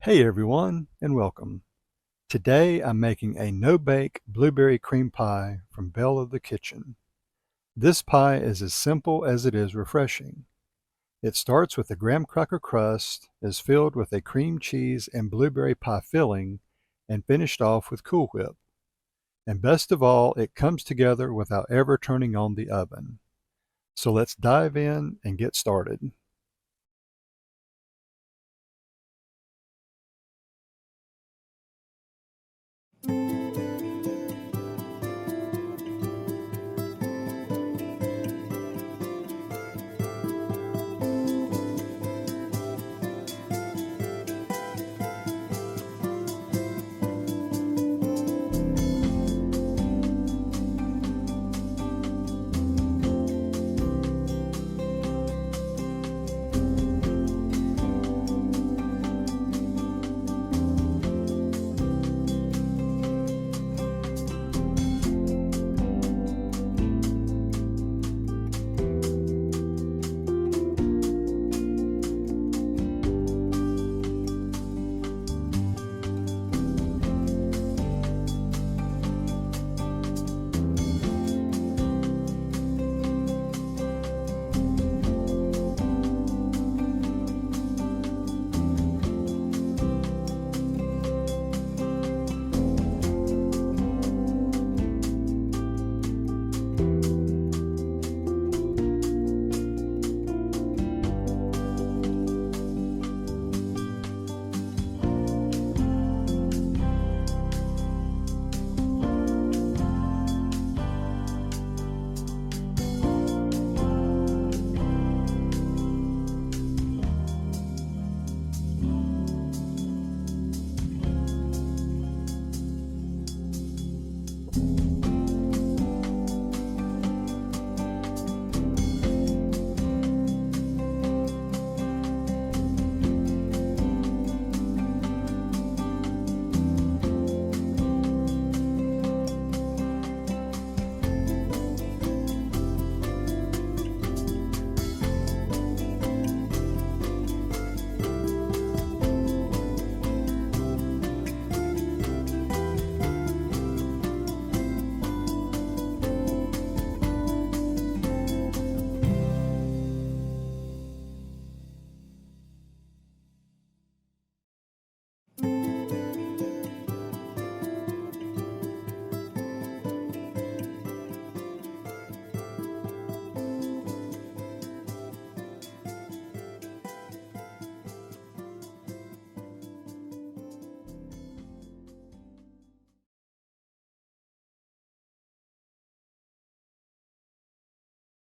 Hey everyone, and welcome. Today I'm making a no-bake blueberry cream pie from Belle of the Kitchen. This pie is as simple as it is refreshing. It starts with a graham cracker crust, is filled with a cream cheese and blueberry pie filling, and finished off with Cool Whip. And best of all, it comes together without ever turning on the oven. So let's dive in and get started.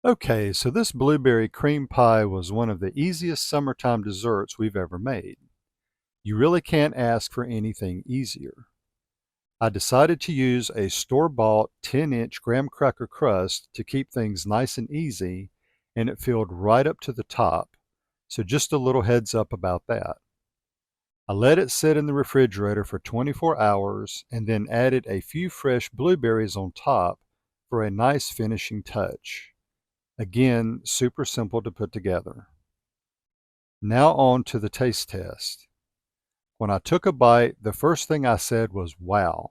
Okay, so this blueberry cream pie was one of the easiest summertime desserts we've ever made. You really can't ask for anything easier. I decided to use a store-bought 10-inch graham cracker crust to keep things nice and easy, and it filled right up to the top, so just a little heads up about that. I let it sit in the refrigerator for 24 hours and then added a few fresh blueberries on top for a nice finishing touch. Again, super simple to put together. Now on to the taste test. When I took a bite, the first thing I said was, wow.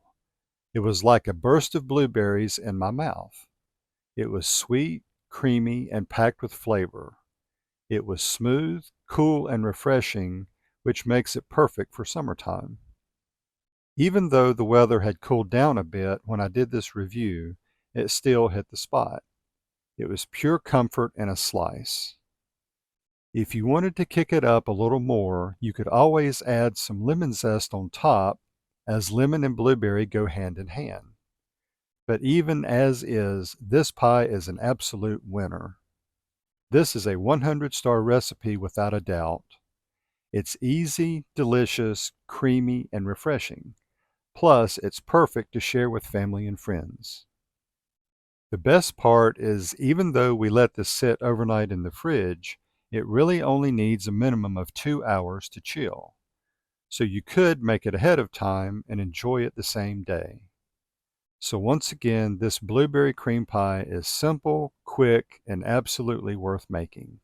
It was like a burst of blueberries in my mouth. It was sweet, creamy, and packed with flavor. It was smooth, cool, and refreshing, which makes it perfect for summertime. Even though the weather had cooled down a bit when I did this review, it still hit the spot. It was pure comfort in a slice. If you wanted to kick it up a little more, you could always add some lemon zest on top, as lemon and blueberry go hand in hand. But even as is, this pie is an absolute winner. This is a 100-star recipe without a doubt. It's easy, delicious, creamy, and refreshing. Plus, it's perfect to share with family and friends. The best part is even though we let this sit overnight in the fridge, it really only needs a minimum of 2 hours to chill. So you could make it ahead of time and enjoy it the same day. So once again, this blueberry cream pie is simple, quick, and absolutely worth making.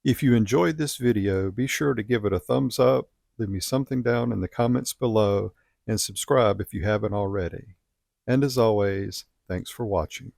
If you enjoyed this video, be sure to give it a thumbs up, leave me something down in the comments below and subscribe if you haven't already. And as always, thanks for watching.